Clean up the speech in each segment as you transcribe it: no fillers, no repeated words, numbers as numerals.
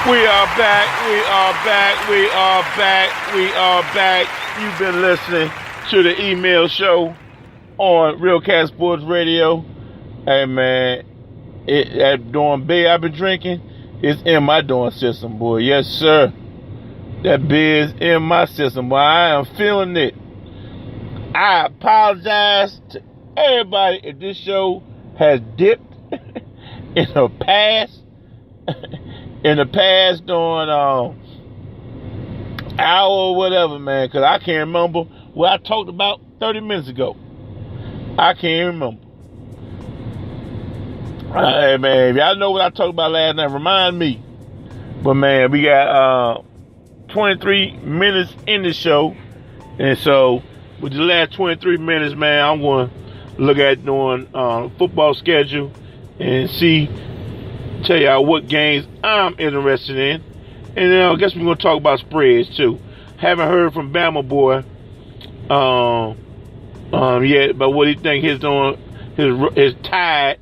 We are back. We are back. We are back. We are back. You've been listening to the email show on Realcast Sports Radio. Hey man, that Dawn Bay I've been drinking is in my Dawn system, boy. Yes, sir. That beer is in my system, boy. I am feeling it. I apologize to everybody if this show has dipped in the past. During hour or whatever, man, because I can't remember what I talked about 30 minutes ago. I can't remember. Hey, man, if y'all know what I talked about last night, remind me. But, man, we got 23 minutes in the show. And so, with the last 23 minutes, man, I'm going to look at doing football schedule and tell y'all what games I'm interested in. And I guess we're going to talk about spreads, too. Haven't heard from Bama Boy yet about what he think his Tide,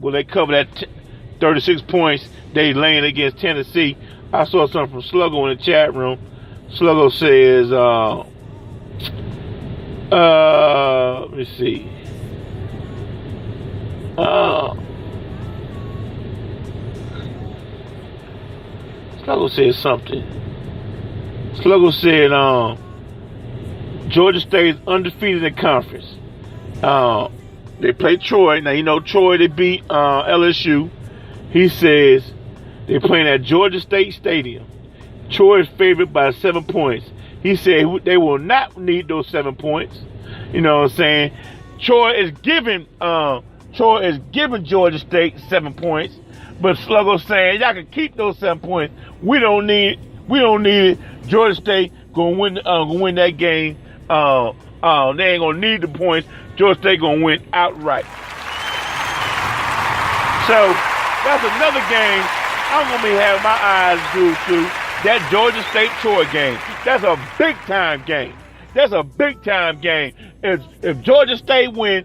will they cover that 36 points they laying against Tennessee. I saw something from Sluggo in the chat room. Sluggo says, let me see. Sluggo said something. Sluggo said, Georgia State is undefeated in the conference. They played Troy. Now, you know, Troy, they beat LSU. He says they're playing at Georgia State Stadium. Troy is favored by 7 points. He said they will not need those 7 points. You know what I'm saying? Troy is giving Georgia State 7 points. But Sluggo's saying y'all can keep those 7 points. We don't need it. Georgia State gonna win that game. They ain't gonna need the points. Georgia State gonna win outright. So that's another game I'm gonna be having my eyes glued to. That Georgia State Troy game. That's a big time game. If Georgia State win,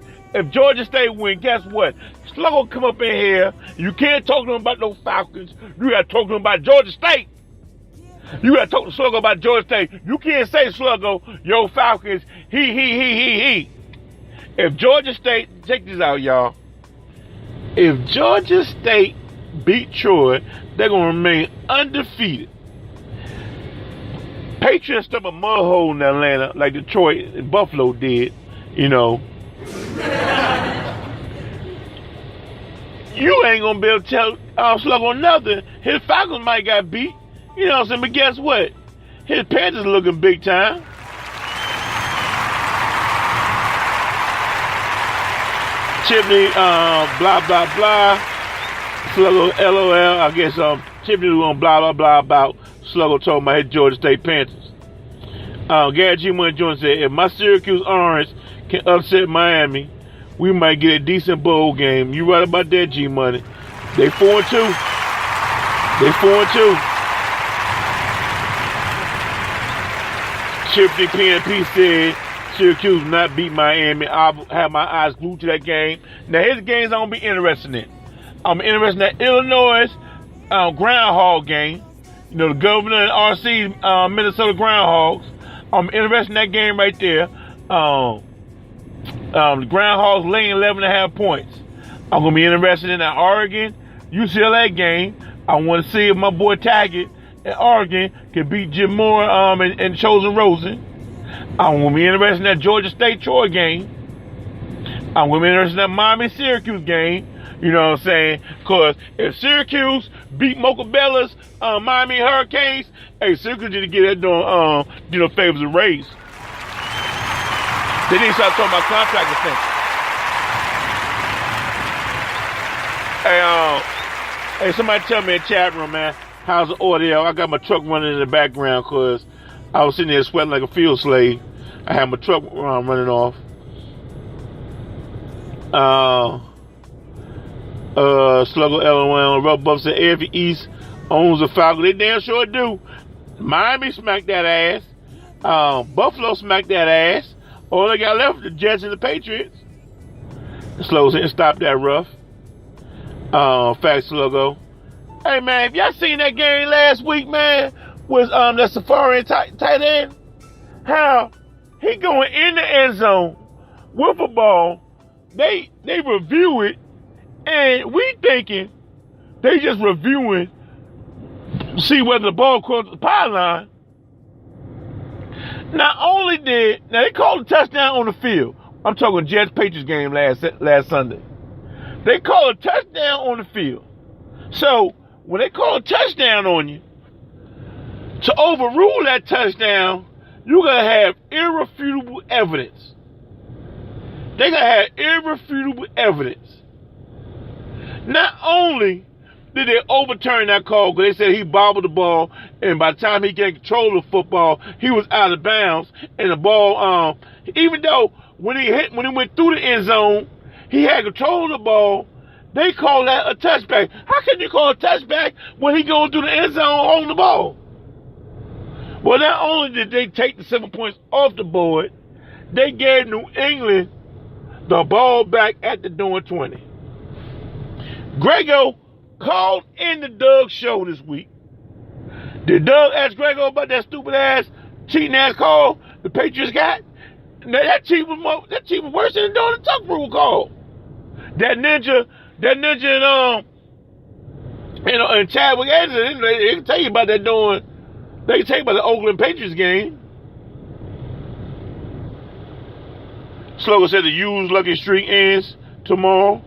guess what? Sluggo come up in here. You can't talk to him about those Falcons. You got to talk to him about Georgia State. You got to talk to Sluggo about Georgia State. You can't say, Sluggo, yo, Falcons, he. If Georgia State, check this out, y'all. If Georgia State beat Troy, they're going to remain undefeated. Patriots stuck a mud hole in Atlanta like Detroit and Buffalo did, you know. You ain't gonna be able to tell Sluggo nothing. His Falcons might got beat, you know what I'm saying? But guess what? His Panthers looking big time. Chipney, blah blah blah. Sluggo, LOL. I guess Chipney was gonna blah blah blah about Sluggo talking about his Georgia State Panthers. Gary G. Money Jones said, if my Syracuse Orange can upset Miami, we might get a decent bowl game. You right about that, G Money. They 4-2. Chipney PNP said Syracuse will not beat Miami. I'll have my eyes glued to that game. Now, his games I'm going to be interested in. I'm interested in that Illinois Groundhog game. You know, the Governor and RC Minnesota Groundhogs. I'm interested in that game right there. The Groundhogs laying 11.5 points. I'm going to be interested in that Oregon UCLA game. I want to see if my boy Taggart at Oregon can beat Jim Moore and Chosen Rosen. I'm going to be interested in that Georgia State Troy game. I'm going to be interested in that Miami Syracuse game. You know what I'm saying? Because if Syracuse beat Mocha Bella's Miami Hurricanes, hey, Syracuse need to get that doing, favors a raise. They need to start talking about contract extensions. Hey, somebody tell me in the chat room, man, how's the audio? I got my truck running in the background because I was sitting there sweating like a field slave. I had my truck running off. Sluggo LOL, Rub Buff said every East owns a Falcon. They damn sure do. Miami smacked that ass. Buffalo smacked that ass. All they got left was the Jets and the Patriots. Sluggo said stop that rough. Fact Sluggo. Hey, man, if y'all seen that game last week, man, with that Safari tight end, how he going in the end zone with a ball, they review it, and we thinking they just reviewing, see whether the ball crossed the pylon. Now they called a touchdown on the field. I'm talking Jets Patriots game last Sunday. They called a touchdown on the field. So when they call a touchdown on you, to overrule that touchdown, you're gonna have irrefutable evidence. They're gonna have irrefutable evidence. Not only did they overturn that call because they said he bobbled the ball, and by the time he gained control of the football, he was out of bounds, and the ball, even though when he went through the end zone, he had control of the ball, they call that a touchback. How can you call a touchback when he going through the end zone holding the ball? Well, not only did they take the 7 points off the board, they gave New England the ball back at the door 20. Grego called in the Doug show this week. Did Doug ask Grego about that stupid ass, cheating ass call the Patriots got? Now, that cheat was worse than the Tuck rule call. That ninja and Chadwick Anderson, they can tell you about that doing. They can tell you about the Oakland Patriots game. Slogan said the used lucky streak ends tomorrow.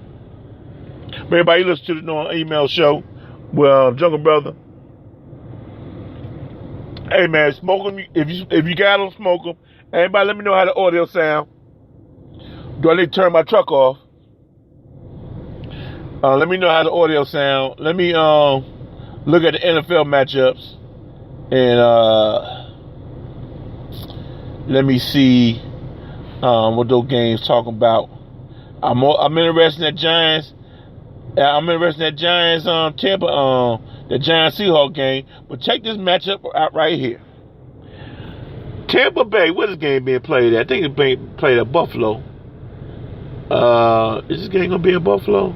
Everybody listen to the email show. Well, Jungle Brother. Hey man, smoke them. If you got them, smoke them. Everybody, let me know how the audio sound. Do I need to turn my truck off? Let me know how the audio sound. Let me look at the NFL matchups and let me see what those games talking about. I'm interested in that Giants. I'm interested in that Giants Tampa the Giants Seahawks game. But check this matchup out right here. Tampa Bay, where this game being played at? I think it's being played at Buffalo. Is this game gonna be in Buffalo?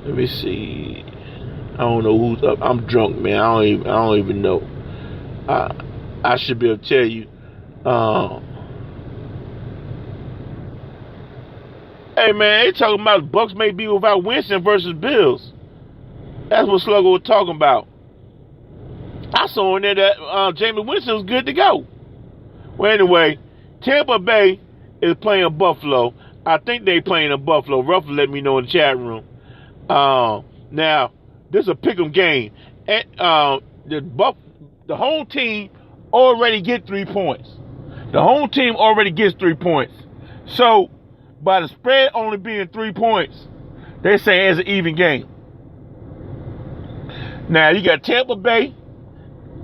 Let me see. I don't know who's up. I'm drunk, man. I don't even know. I should be able to tell you. Hey man, they talking about Bucks may be without Winston versus Bills. That's what Slugger was talking about. I saw in there that Jameis Winston was good to go. Well, anyway, Tampa Bay is playing Buffalo. I think they playing in Buffalo. Roughly let me know in the chat room. Now, this is a pick'em game. And, the home team already get 3 points. The home team already gets 3 points. So, by the spread only being 3 points, they say it's an even game. Now, you got Tampa Bay.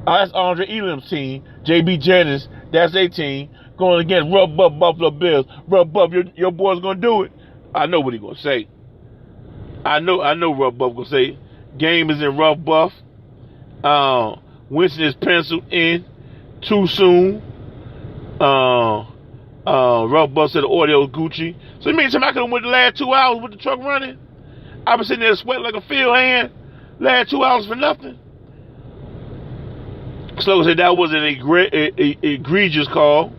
That's Andre Elam's team. J.B. Jennings, that's their team. Going against Rough Buff Buffalo Bills. Rough Buff, your boy's going to do it. I know what he's going to say. I know Rough Buff going to say. Game is in Rough Buff. Winston is penciled in too soon. Rough Buff said the audio is Gucci. So you mean somebody could have went the last 2 hours with the truck running? I've been sitting there sweating like a field hand. Last 2 hours for nothing. Slogan said that was an egregious call.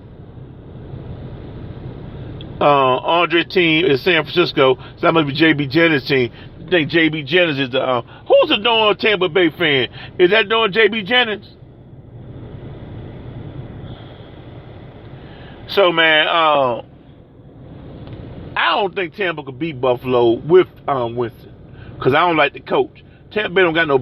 Andre's team is San Francisco, so that must be J.B. Jennings' team. I think J.B. Jennings is the who's the known Tampa Bay fan? Is that known J.B. Jennings? So man, I don't think Tampa could beat Buffalo with Winston, because I don't like the coach. Tampa Bay don't got no